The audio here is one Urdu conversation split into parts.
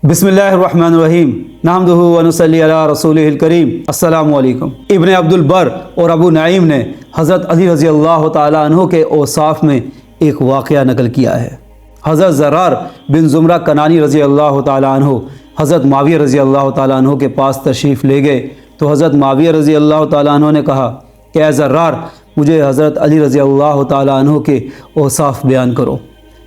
بسم اللہ الرحمن الرحیم نحمدہ و نصلی علی رسولہ الکریم۔ السلام علیکم۔ ابن عبد البر اور ابو نعیم نے حضرت علی رضی اللہ تعالیٰ عنہ کے اوصاف میں ایک واقعہ نقل کیا ہے۔ حضرت زرار بن زمرہ کنانی رضی اللہ تعالیٰ عنہ حضرت معاویہ رضی اللہ تعالیٰ عنہ کے پاس تشریف لے گئے تو حضرت معاویہ رضی اللہ تعالیٰ عنہ نے کہا کہ اے زرار، مجھے حضرت علی رضی اللہ تعالیٰ عنہ کے اوصاف بیان کرو۔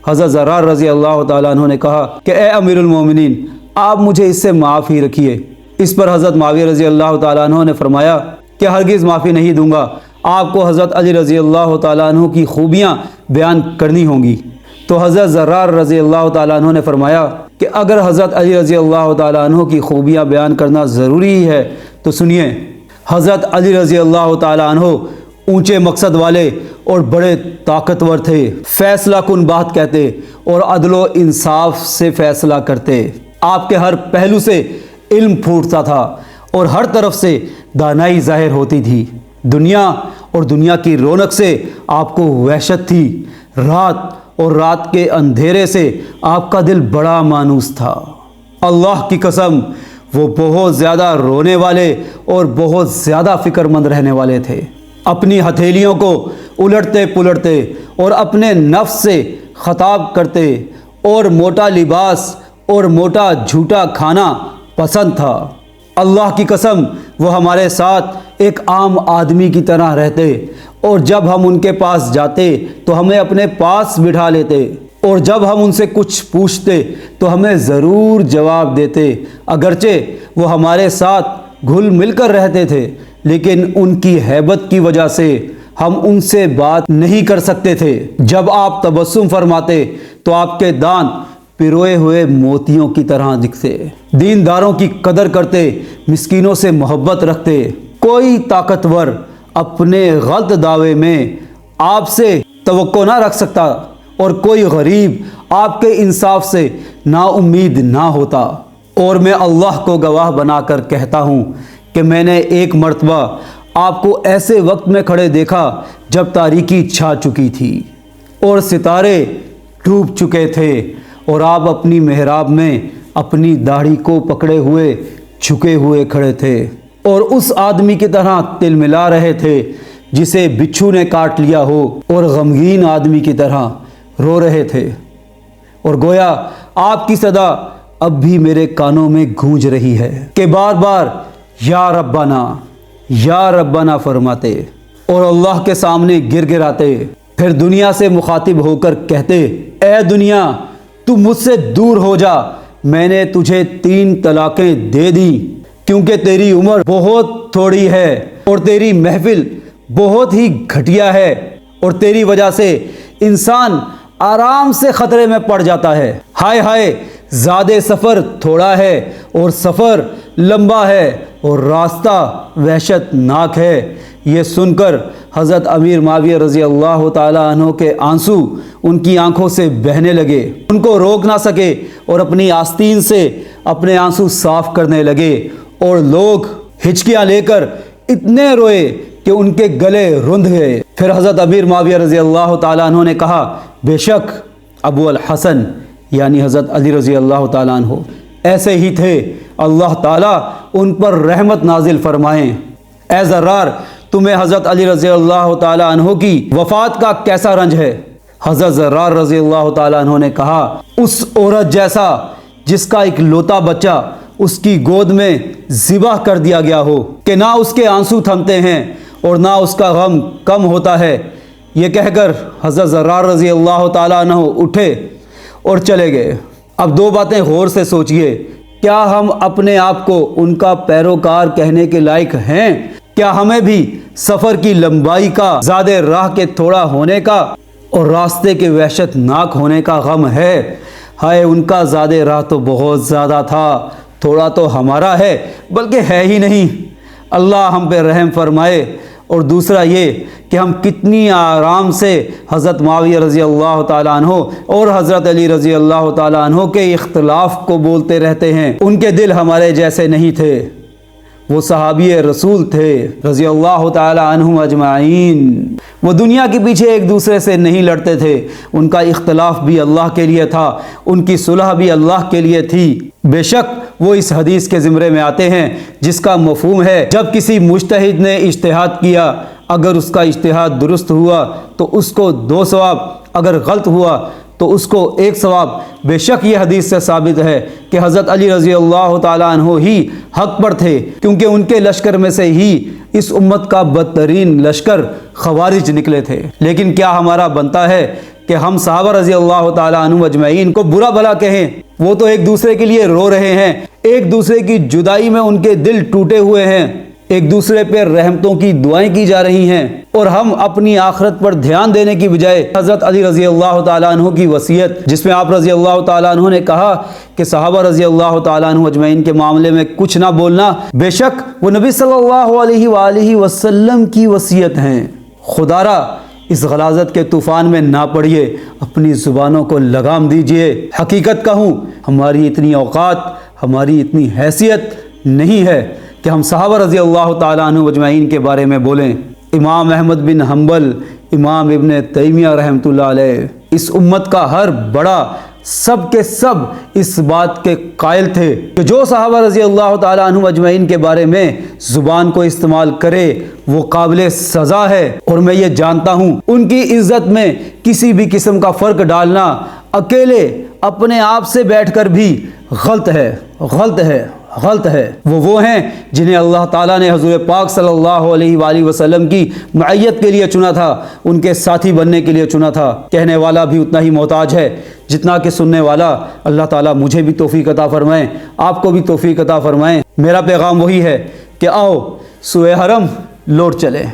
حضرت زرار رضی اللہ تعالیٰ عنہ نے کہا کہ اے امیر المومنین، آپ مجھے اس سے معاف ہی رکھیے۔ اس پر حضرت معاویہ رضی اللہ تعالیٰ عنہ نے فرمایا کہ ہرگز معافی نہیں دوں گا، آپ کو حضرت علی رضی اللہ تعالیٰ عنہ کی خوبیاں بیان کرنی ہوں گی۔ تو حضرت زرار رضی اللہ تعالیٰ عنہ نے فرمایا کہ اگر حضرت علی رضی اللہ تعالیٰ عنہ کی خوبیاں بیان کرنا ضروری ہے تو سنیے۔ حضرت علی رضی اللہ تعالیٰ عنہ اونچے مقصد والے اور بڑے طاقتور تھے، فیصلہ کن بات کہتے اور عدل و انصاف سے فیصلہ کرتے۔ آپ کے ہر پہلو سے علم پھوٹتا تھا اور ہر طرف سے دانائی ظاہر ہوتی تھی۔ دنیا اور دنیا کی رونق سے آپ کو وحشت تھی، رات اور رات کے اندھیرے سے آپ کا دل بڑا مانوس تھا۔ اللہ کی قسم، وہ بہت زیادہ رونے والے اور بہت زیادہ فکر مند رہنے والے تھے۔ اپنی ہتھیلیوں کو الٹتے پلٹتے اور اپنے نفس سے خطاب کرتے اور موٹا لباس اور موٹا جھوٹا کھانا پسند تھا۔ اللہ کی قسم، وہ ہمارے ساتھ ایک عام آدمی کی طرح رہتے اور جب ہم ان کے پاس جاتے تو ہمیں اپنے پاس بٹھا لیتے اور جب ہم ان سے کچھ پوچھتے تو ہمیں ضرور جواب دیتے۔ اگرچہ وہ ہمارے ساتھ گھل مل کر رہتے تھے لیکن ان کی ہیبت کی وجہ سے ہم ان سے بات نہیں کر سکتے تھے۔ جب آپ تبسم فرماتے تو آپ کے دانت پروئے ہوئے موتیوں کی طرح دکھتے۔ دینداروں کی قدر کرتے، مسکینوں سے محبت رکھتے۔ کوئی طاقتور اپنے غلط دعوے میں آپ سے توقع نہ رکھ سکتا اور کوئی غریب آپ کے انصاف سے نا امید نہ ہوتا۔ اور میں اللہ کو گواہ بنا کر کہتا ہوں کہ میں نے ایک مرتبہ آپ کو ایسے وقت میں کھڑے دیکھا جب تاریکی چھا چکی تھی اور ستارے ڈوب چکے تھے اور آپ اپنی محراب میں اپنی داڑھی کو پکڑے ہوئے جھکے ہوئے کھڑے تھے اور اس آدمی کی طرح تل ملا رہے تھے جسے بچھو نے کاٹ لیا ہو، اور غمگین آدمی کی طرح رو رہے تھے، اور گویا آپ کی صدا اب بھی میرے کانوں میں گونج رہی ہے کہ بار بار یا ربنا فرماتے اور اللہ کے سامنے گر گراتے۔ پھر دنیا سے مخاطب ہو کر کہتے، اے دنیا، تو مجھ سے دور ہو جا، میں نے تجھے 3 طلاقیں دے دی کیونکہ تیری عمر بہت تھوڑی ہے اور تیری محفل بہت ہی گھٹیا ہے اور تیری وجہ سے انسان آرام سے خطرے میں پڑ جاتا ہے۔ ہائے ہائے، زیادہ سفر تھوڑا ہے اور سفر لمبا ہے اور راستہ وحشت ناک ہے۔ یہ سن کر حضرت امیر معاویہ رضی اللہ تعالیٰ عنہ کے آنسو ان کی آنکھوں سے بہنے لگے۔ ان کو روک نہ سکے اور اپنی آستین سے اپنے آنسو صاف کرنے لگے، اور لوگ ہچکیاں لے کر اتنے روئے کہ ان کے گلے رند گئے۔ پھر حضرت امیر معاویہ رضی اللہ تعالیٰ عنہ نے کہا، بے شک ابو الحسن یعنی حضرت علی رضی اللہ تعالیٰ عنہ ایسے ہی تھے، اللہ تعالیٰ ان پر رحمت نازل فرمائیں۔ اے زرار، تمہیں حضرت علی رضی اللہ تعالیٰ عنہ کی وفات کا کیسا رنج ہے؟ حضرت زرار رضی اللہ تعالیٰ عنہ نے کہا، اس عورت جیسا جس کا ایک لوتا بچہ اس کی گود میں ذبح کر دیا گیا ہو کہ نہ اس کے آنسو تھمتے ہیں اور نہ اس کا غم کم ہوتا ہے۔ یہ کہہ کر حضرت زرار رضی اللہ تعالیٰ عنہ اٹھے اور چلے گئے۔ اب 2 باتیں غور سے سوچئے، کیا ہم اپنے آپ کو ان کا پیروکار کہنے کے لائق ہیں؟ کیا ہمیں بھی سفر کی لمبائی کا، زیادہ راہ کے تھوڑا ہونے کا اور راستے کے وحشت ناک ہونے کا غم ہے؟ ہائے، ان کا زیادہ راہ تو بہت زیادہ تھا، تھوڑا تو ہمارا ہے بلکہ ہے ہی نہیں۔ اللہ ہم پہ رحم فرمائے۔ اور دوسرا یہ کہ ہم کتنی آرام سے حضرت معاویہ رضی اللہ تعالیٰ عنہ اور حضرت علی رضی اللہ تعالیٰ عنہ کے اختلاف کو بولتے رہتے ہیں۔ ان کے دل ہمارے جیسے نہیں تھے، وہ صحابی رسول تھے رضی اللہ تعالی عنہم اجمعین۔ وہ دنیا کے پیچھے ایک دوسرے سے نہیں لڑتے تھے، ان کا اختلاف بھی اللہ کے لیے تھا، ان کی صلح بھی اللہ کے لیے تھی۔ بے شک وہ اس حدیث کے زمرے میں آتے ہیں جس کا مفہوم ہے جب کسی مجتہد نے اجتہاد کیا، اگر اس کا اجتہاد درست ہوا تو اس کو 2 ثواب، اگر غلط ہوا تو اس کو 1 ثواب۔ بے شک یہ حدیث سے ثابت ہے کہ حضرت علی رضی اللہ تعالیٰ عنہ ہی حق پر تھے، کیونکہ ان کے لشکر میں سے ہی اس امت کا بدترین لشکر خوارج نکلے تھے۔ لیکن کیا ہمارا بنتا ہے کہ ہم صحابہ رضی اللہ تعالیٰ عنہ اجمعین کو برا بھلا کہیں؟ وہ تو ایک دوسرے کے لیے رو رہے ہیں، ایک دوسرے کی جدائی میں ان کے دل ٹوٹے ہوئے ہیں، ایک دوسرے پہ رحمتوں کی دعائیں کی جا رہی ہیں، اور ہم اپنی آخرت پر دھیان دینے کی بجائے حضرت علی رضی اللہ تعالیٰ عنہ کی وصیت، جس میں آپ رضی اللہ تعالیٰ عنہ نے کہا کہ صحابہ رضی اللہ تعالیٰ عنہ اجمعین کے معاملے میں کچھ نہ بولنا، بے شک وہ نبی صلی اللہ علیہ وآلہ وسلم کی وصیت ہیں۔ خدا را اس غلاظت کے طوفان میں نہ پڑیے، اپنی زبانوں کو لگام دیجئے۔ حقیقت کہوں، ہماری اتنی اوقات، ہماری اتنی حیثیت نہیں ہے کہ ہم صحابہ رضی اللہ تعالیٰ عنہ اجمعین کے بارے میں بولیں۔ امام احمد بن حنبل، امام ابن تیمیہ رحمۃ اللہ علیہ، اس امت کا ہر بڑا، سب کے سب اس بات کے قائل تھے کہ جو صحابہ رضی اللہ تعالیٰ عنہ اجمعین کے بارے میں زبان کو استعمال کرے وہ قابل سزا ہے، اور میں یہ جانتا ہوں ان کی عزت میں کسی بھی قسم کا فرق ڈالنا اکیلے اپنے آپ سے بیٹھ کر بھی غلط ہے، غلط ہے، غلط ہے۔ وہ ہیں جنہیں اللہ تعالیٰ نے حضور پاک صلی اللہ علیہ وآلہ وسلم کی معیت کے لیے چنا تھا، ان کے ساتھی بننے کے لیے چنا تھا۔ کہنے والا بھی اتنا ہی محتاج ہے جتنا کہ سننے والا۔ اللہ تعالیٰ مجھے بھی توفیق عطا فرمائیں، آپ کو بھی توفیق عطا فرمائیں۔ میرا پیغام وہی ہے کہ آؤ سوئے حرم لوٹ چلیں۔